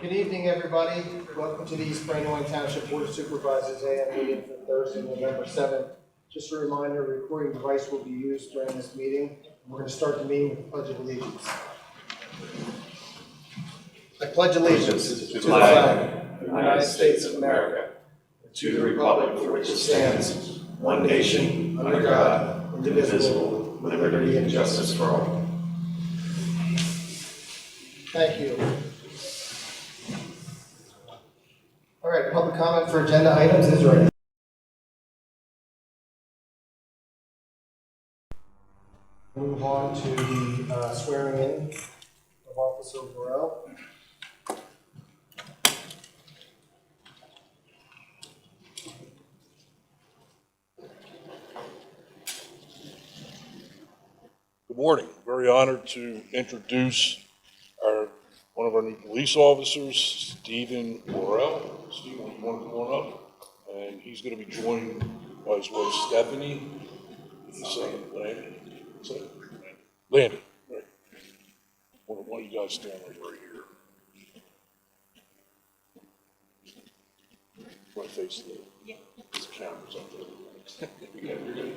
Good evening, everybody. Welcome to the East Brandywine Township Board of Supervisors AM meeting for Thursday, November 7th. Just a reminder, a recording device will be used during this meeting. We're going to start the meeting with the Pledge of Allegiance. I pledge allegiance to the flag of the United States of America, to the republic for which it stands, one nation, under God, indivisible, with liberty and justice for all. Thank you. All right, public comment for agenda items is ready. Move on to the swearing in of Officer Burrell. Good morning. Very honored to introduce one of our new police officers, Stephen Burrell. Stephen, you want to come on up? And he's going to be joined by his wife, Stephanie, and his son, Landon. Landon, right. Why don't you guys stand right here? My face there. Yeah. There's cameras up there. You're good.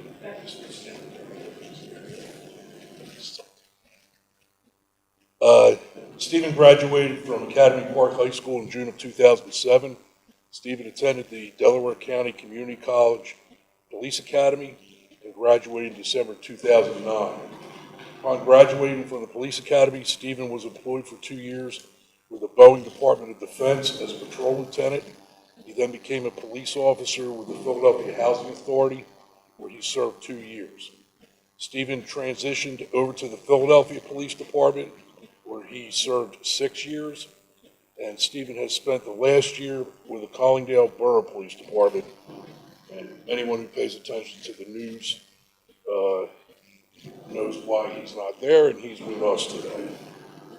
Stephen graduated from Academy Park High School in June of 2007. Stephen attended the Delaware County Community College Police Academy and graduated in December 2009. Upon graduating from the Police Academy, Stephen was employed for 2 years with the Boeing Department of Defense as a patrol lieutenant. He then became a police officer with the Philadelphia Housing Authority, where he served 2 years. Stephen transitioned over to the Philadelphia Police Department, where he served 6 years, and Stephen has spent the last year with the Collingdale Borough Police Department. And anyone who pays attention to the news knows why he's not there, and he's with us today.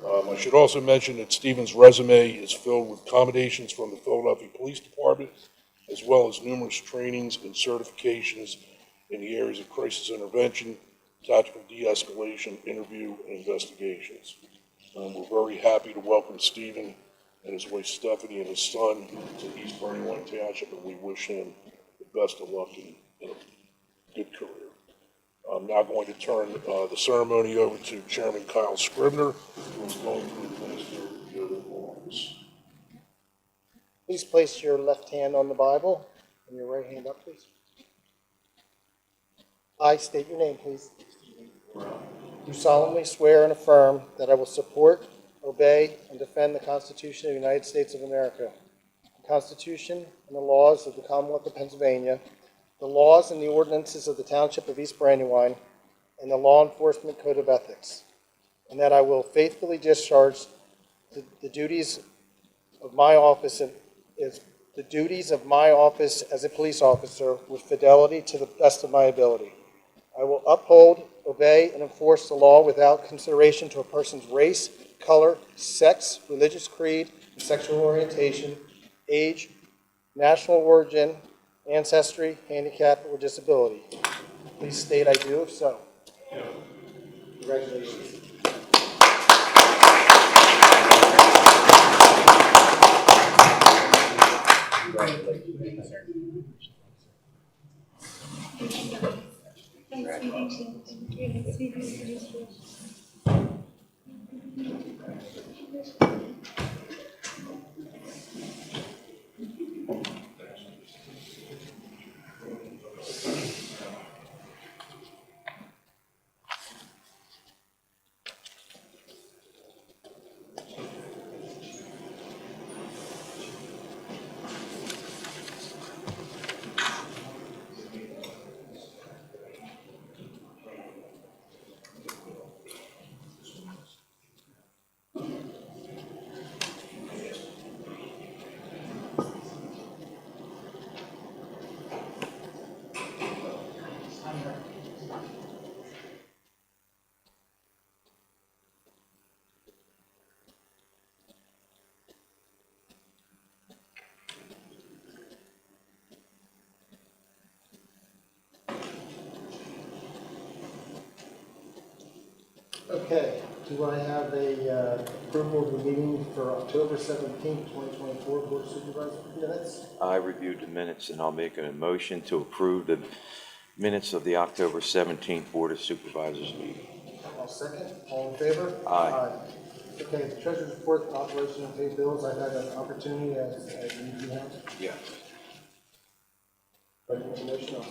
I should also mention that Stephen's resume is filled with commendations from the Philadelphia Police Department, as well as numerous trainings and certifications in the areas of crisis intervention, tactical de-escalation, interview, and investigations. We're very happy to welcome Stephen and his wife Stephanie and his son to East Brandywine Township, and we wish him the best of luck in a good career. I'm now going to turn the ceremony over to Chairman Kyle Scribner, who is going to administer the oath of office. Please place your left hand on the Bible and your right hand up, please. I state your name, please. Do solemnly swear and affirm that I will support, obey, and defend the Constitution of the United States of America, the Constitution and the laws of the Commonwealth of Pennsylvania, the laws and the ordinances of the Township of East Brandywine, and the Law Enforcement Code of Ethics, and that I will faithfully discharge the duties of my office as a police officer with fidelity to the best of my ability. I will uphold, obey, and enforce the law without consideration to a person's race, color, sex, religious creed, and sexual orientation, age, national origin, ancestry, handicap, or disability. Please state I do if so. Yeah. Congratulations. Okay, Do I have a approval of the meeting for October 17th, 2024 Board of Supervisors minutes? I reviewed the minutes, and I'll make a motion to approve the minutes of the October 17th Board of Supervisors meeting. I'll second. All in favor? Aye. Okay, the treasurer's report, authorization to pay bills. I've had an opportunity as you have. Yeah. Recommendation.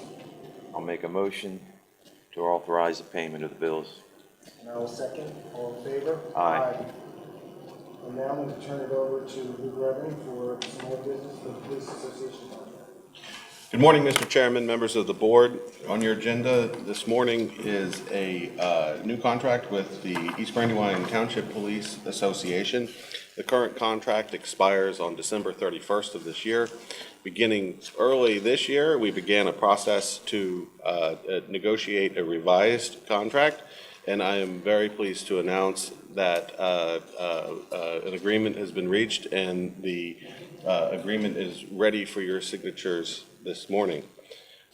I'll make a motion to authorize the payment of the bills. And I will second. All in favor? Aye. And now I'm going to turn it over to Luke Redden for some more business for the Police Association. Good morning, Mr. Chairman, members of the board. On your agenda this morning is a new contract with the East Brandywine Township Police Association. The current contract expires on December 31st of this year. Beginning early this year, we began a process to negotiate a revised contract, and I am very pleased to announce that an agreement has been reached, and the agreement is ready for your signatures this morning.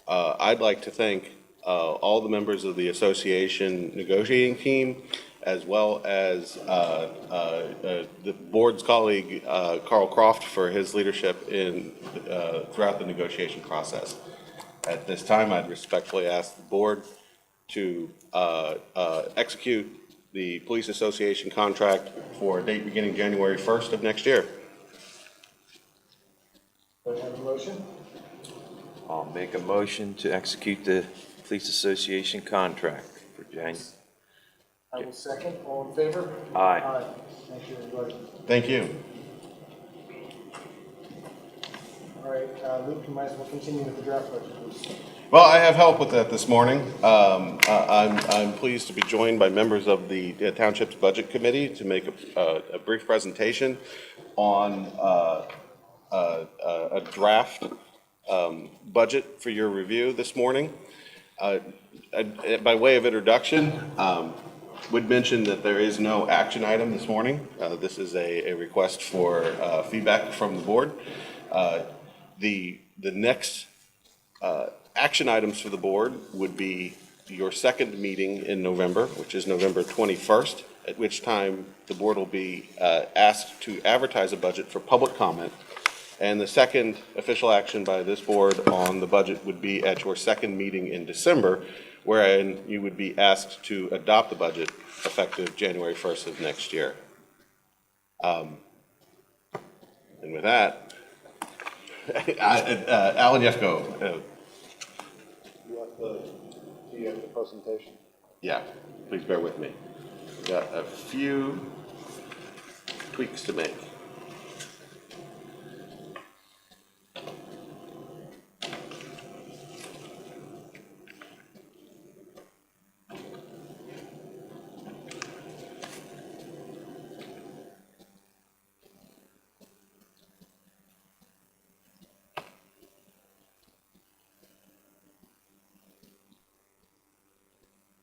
I'd like to thank all the members of the association negotiating team, as well as the board's colleague, Carl Croft, for his leadership in throughout the negotiation process. At this time, I'd respectfully ask the board to execute the Police Association contract for a date beginning January 1st of next year. Do I have a motion? I'll make a motion to execute the Police Association contract for January. I will second. All in favor? Aye. Thank you, everybody. Thank you. All right, Luke, you might as well continue with the draft budget, please. Well, I have help with that this morning. I'm pleased to be joined by members of the Township's Budget Committee to make a brief presentation on a draft budget for your review this morning. By way of introduction, would mention that there is no action item this morning. This is a request for feedback from the board. The next action items for the board would be your second meeting in November, which is November 21st, at which time the board will be asked to advertise a budget for public comment. And the second official action by this board on the budget would be at your second meeting in December, wherein you would be asked to adopt the budget effective January 1st of next year. And with that, Alan Yefko. Do you have the presentation? Yeah, please bear with me. Got a few tweaks to make.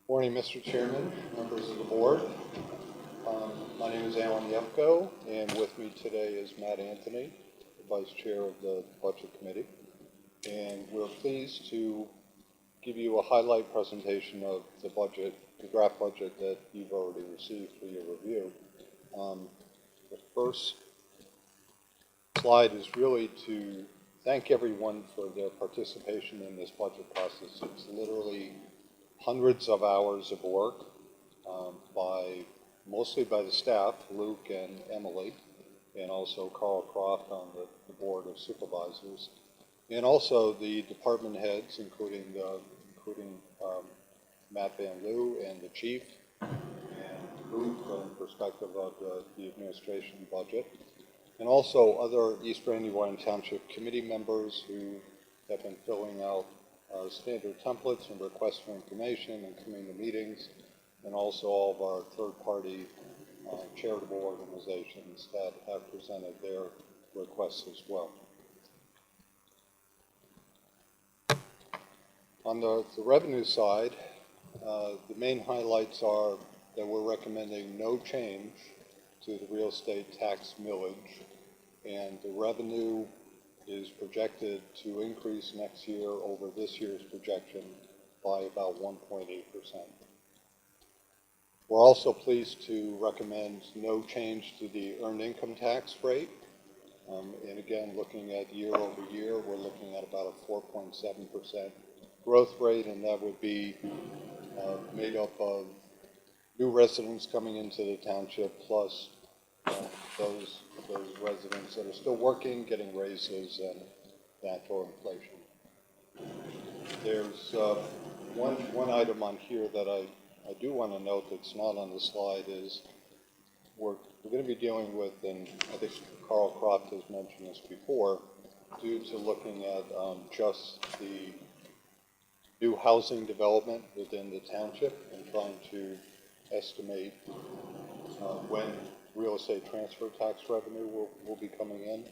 Morning, Mr. Chairman, members of the board. My name is Alan Yefko, and with me today is Matt Anthony, the Vice Chair of the Budget Committee. And we're pleased to give you a highlight presentation of the budget, the draft budget that you've already received for your review. The first slide is really to thank everyone for their participation in this budget process. It's literally hundreds of hours of work mostly by the staff, Luke and Emily, and also Carl Croft on the Board of Supervisors, and also the department heads, including Matt Van Loo and the chief, and Luke from the perspective of the administration budget, and also other East Brandywine Township committee members who have been filling out standard templates and requests for information and coming to meetings, and also all of our third-party charitable organizations that have presented their requests as well. On the revenue side, the main highlights are that we're recommending no change to the real estate tax millage, and the revenue is projected to increase next year over this year's projection by about 1.8%. We're also pleased to recommend no change to the earned income tax rate. And again, looking at year over year, we're looking at about a 4.7% growth rate, and that would be made up of new residents coming into the township, plus those residents that are still working, getting raises and natural inflation. There's one item on here that I do want to note that's not on the slide is we're going to be dealing with, and I think Carl Croft has mentioned this before, due to looking at just the new housing development within the township and trying to estimate when real estate transfer tax revenue will be coming in.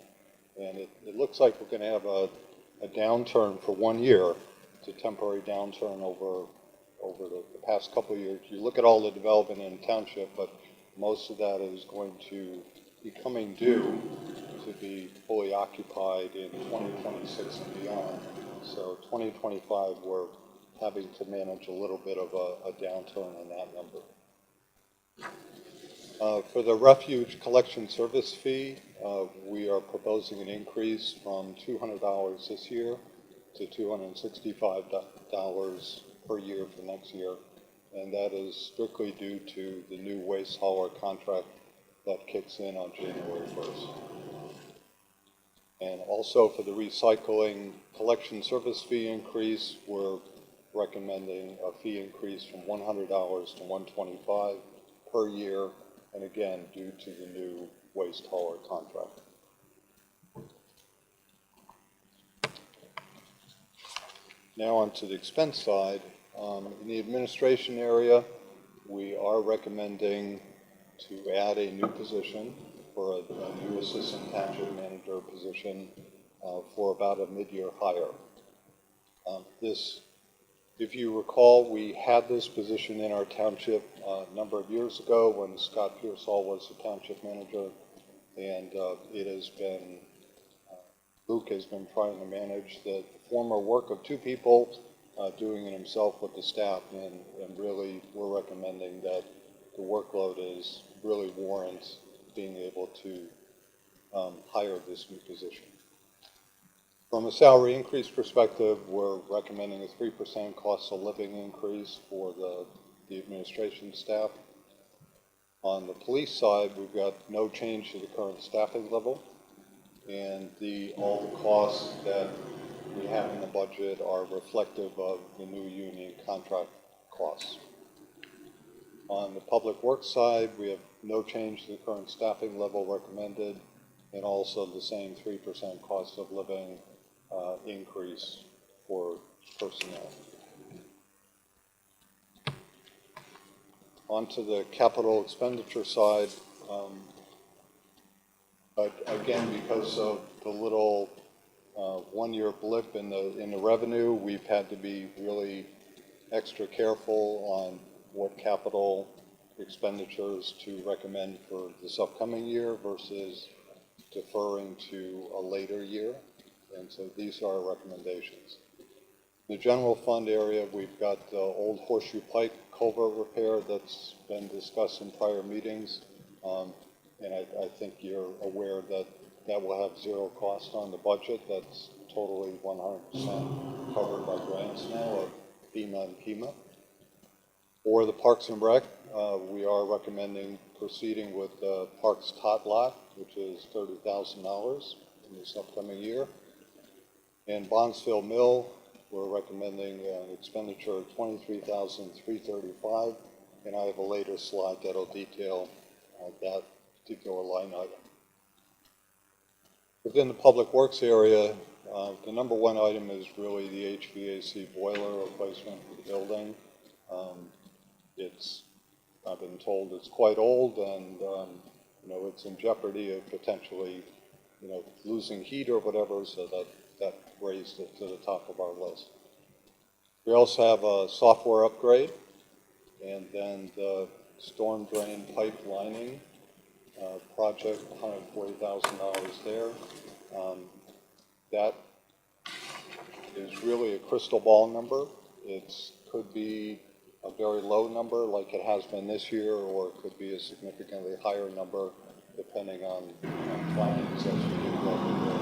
And it looks like we're going to have a downturn for 1 year. It's a temporary downturn over the past couple of years. You look at all the development in the township, but most of that is going to be coming due to be fully occupied in 2026 and beyond. So 2025, we're having to manage a little bit of a downturn in that number. For the refuge collection service fee, we are proposing an increase from $200 this year to $265 per year for next year. And that is strictly due to the new waste hauler contract that kicks in on January 1st. And also for the recycling collection service fee increase, we're recommending a fee increase from $100 to $125 per year, and again, due to the new waste hauler contract. Now on to the expense side. In the administration area, we are recommending to add a new position for a new assistant township manager position for about a mid-year hire. If you recall, we had this position in our township a number of years ago when Scott Pearsall was the township manager, and it has been, Luke has been trying to manage the former work of two people, doing it himself with the staff, and really we're recommending that the workload is really warrants being able to hire this new position. From a salary increase perspective, we're recommending a 3% cost of living increase for the administration staff. On the police side, we've got no change to the current staffing level, and all the costs that we have in the budget are reflective of the new union contract costs. On the public works side, we have no change to the current staffing level recommended, and also the same 3% cost of living increase for personnel. On to the capital expenditure side. But again, because of the little one-year blip in the revenue, we've had to be really extra careful on what capital expenditures to recommend for this upcoming year versus deferring to a later year. And so these are our recommendations. In the general fund area, we've got the old Horseshoe Pike culvert repair that's been discussed in prior meetings. And I think you're aware that that will have zero cost on the budget. That's totally 100% covered by grants now of FEMA and PEMA. For the Parks and Rec, we are recommending proceeding with the Parks Tot Lot, which is $30,000 in this upcoming year. In Bondsville Mill, we're recommending an expenditure of $23,335, and I have a later slide that'll detail that particular line item. Within the public works area, the number one item is really the HVAC boiler replacement for the building. I've been told it's quite old, and it's in jeopardy of potentially losing heat or whatever, so that raised it to the top of our list. We also have a software upgrade, and then the storm drain pipe lining project, $140,000 there. That is really a crystal ball number. It could be a very low number like it has been this year, or it could be a significantly higher number depending on findings as we do every year.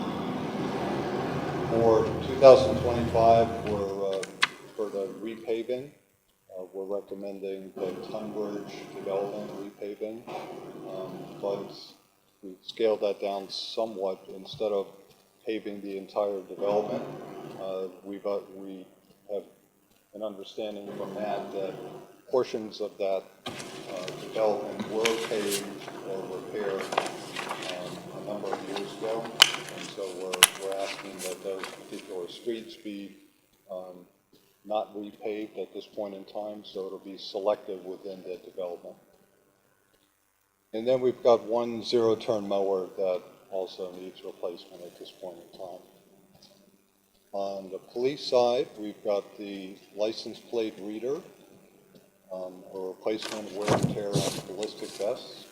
For 2025, for the repaving, we're recommending the Tunbridge development repaving, but we've scaled that down somewhat. Instead of paving the entire development, we have an understanding from Matt that portions of that development were paved or repaired a number of years ago, and so we're asking that those particular streets be not repaved at this point in time, so it'll be selective within the development. And then we've got one zero-turn mower that also needs replacement at this point in time. On the police side, we've got the license plate reader, a replacement wear and tear on ballistic vests,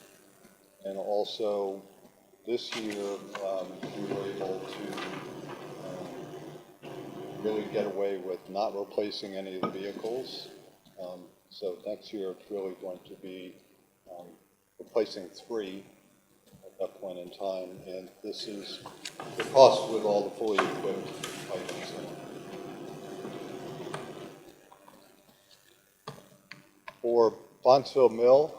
and also this year we were able to really get away with not replacing any of the vehicles. So next year it's really going to be replacing 3 at that point in time, and this is the cost with all the fully equipped items in it. For Bondsville Mill,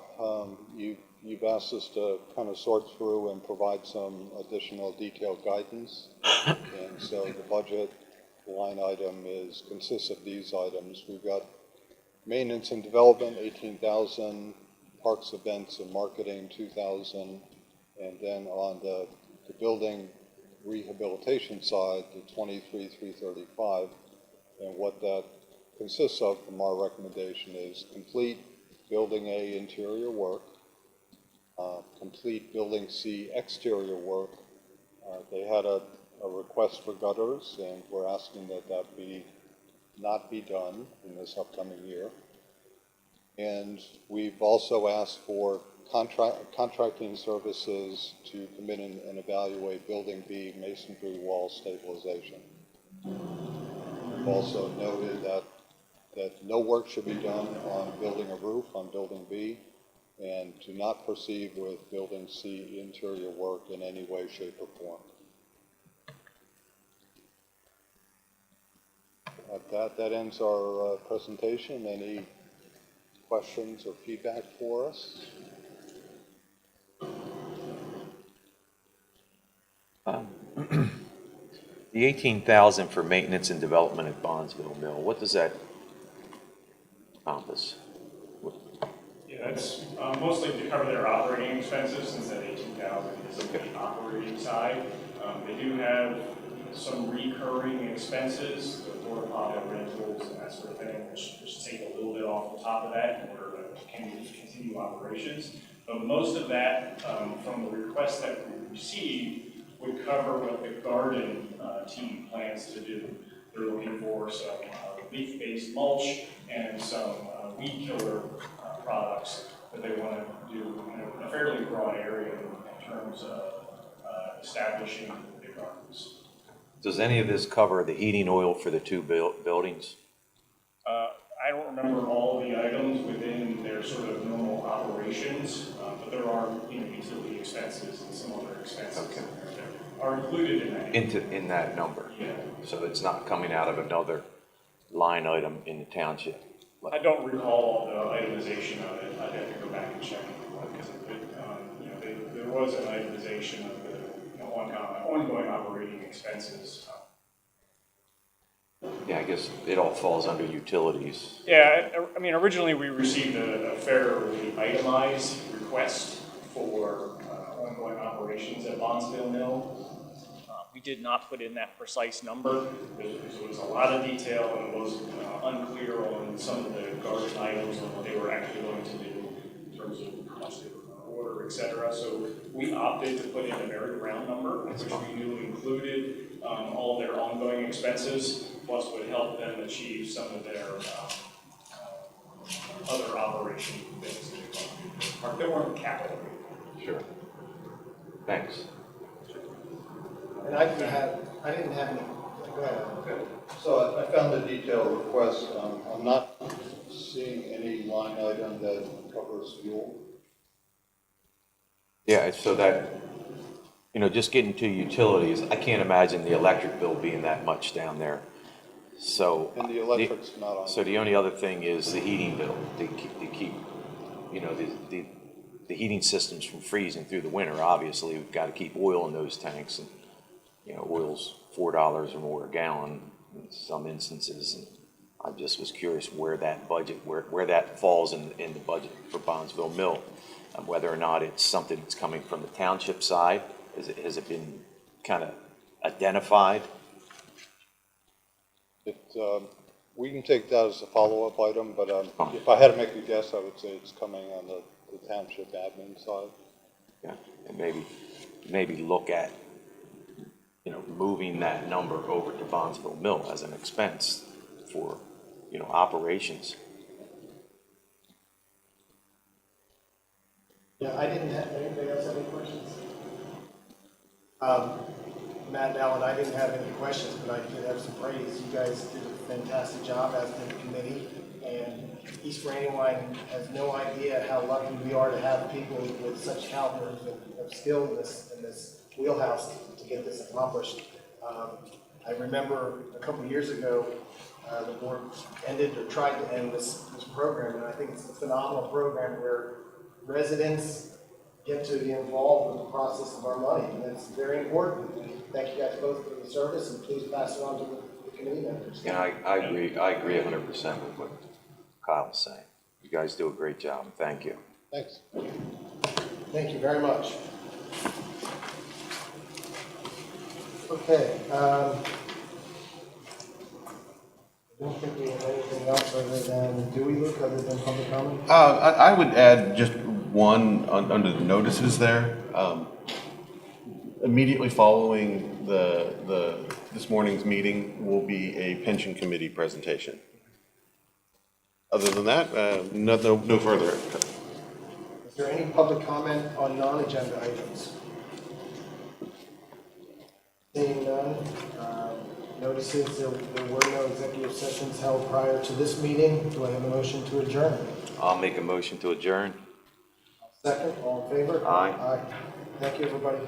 you've asked us to kind of sort through and provide some additional detailed guidance, and so the budget line item consists of these items. We've got maintenance and development, 18,000, parks, events, and marketing, 2,000, and then on the building rehabilitation side, the 23,335, and what that consists of from our recommendation is complete Building A interior work, complete Building C exterior work. They had a request for gutters, and we're asking that not be done in this upcoming year. And we've also asked for contracting services to come in and evaluate Building B masonry wall stabilization. We've also noted that no work should be done on building a roof on Building B, and to not proceed with Building C interior work in any way, shape, or form. That ends our presentation. Any questions or feedback for us? The 18,000 for maintenance and development at Bondsville Mill, what does that encompass? Yeah, that's mostly to cover their operating expenses, since that 18,000 is on the operating side. They do have some recurring expenses, the porta potty rentals and that sort of thing, which take a little bit off the top of that in order to continue operations. But most of that, from the request that we received, would cover what the garden team plans to do. They're looking for some leaf-based mulch and some weed killer products that they want to do in a fairly broad area in terms of establishing the gardens. Does any of this cover the heating oil for the 2 buildings? I don't remember all the items within their sort of normal operations, but there are utility expenses and some other expenses that are included in that. In that number? Yeah. So it's not coming out of another line item in the township? I don't recall the itemization of it. I'd have to go back and check. There was an itemization of the ongoing operating expenses. Yeah, I guess it all falls under utilities. Yeah, I mean, originally we received a fairly itemized request for ongoing operations at Bondsville Mill. We did not put in that precise number because there was a lot of detail and it was unclear on some of the garden items and what they were actually going to do in terms of how much they were going to order, et cetera. So we opted to put in a very round number, which we knew included all of their ongoing expenses, plus would help them achieve some of their other operation things that weren't capital. Sure. Thanks. And I didn't have any, go ahead. So I found the detailed request. I'm not seeing any line item that covers fuel? Yeah, so that, just getting to utilities, I can't imagine the electric bill being that much down there. So. And the electric's not on. So the only other thing is the heating bill, to keep, the heating systems from freezing through the winter. Obviously, we've got to keep oil in those tanks, and, oil's $4 or more a gallon in some instances. And I just was curious where that budget, where that falls in the budget for Bondsville Mill, and whether or not it's something that's coming from the township side. Has it been kind of identified? We can take that as a follow-up item, but if I had to make a guess, I would say it's coming on the township admin side. Yeah, and maybe look at, moving that number over to Bondsville Mill as an expense for, operations. Yeah, I didn't have, anybody else have any questions? Matt and Alan, I didn't have any questions, but I did have some praise. You guys did a fantastic job, as did the committee, and East Brandywine has no idea how lucky we are to have people with such caliber of skill in this wheelhouse to get this accomplished. I remember a couple of years ago, the board ended or tried to end this program, and I think it's a phenomenal program where residents get to be involved with the process of our money, and that's very important. And thank you guys both for the service, and please pass it on to the committee members. And I agree 100% with what Kyle was saying. You guys do a great job, and thank you. Thanks. Thank you very much. Okay. I don't think we have anything else other than, do we look other than public comment? I would add just one under the notices there. Immediately following this morning's meeting will be a pension committee presentation. Other than that, no further. Is there any public comment on non-agenda items? Seeing none, notices there were no executive sessions held prior to this meeting. Do I have a motion to adjourn? I'll make a motion to adjourn. Second, all in favor? Aye. Aye. Thank you, everybody.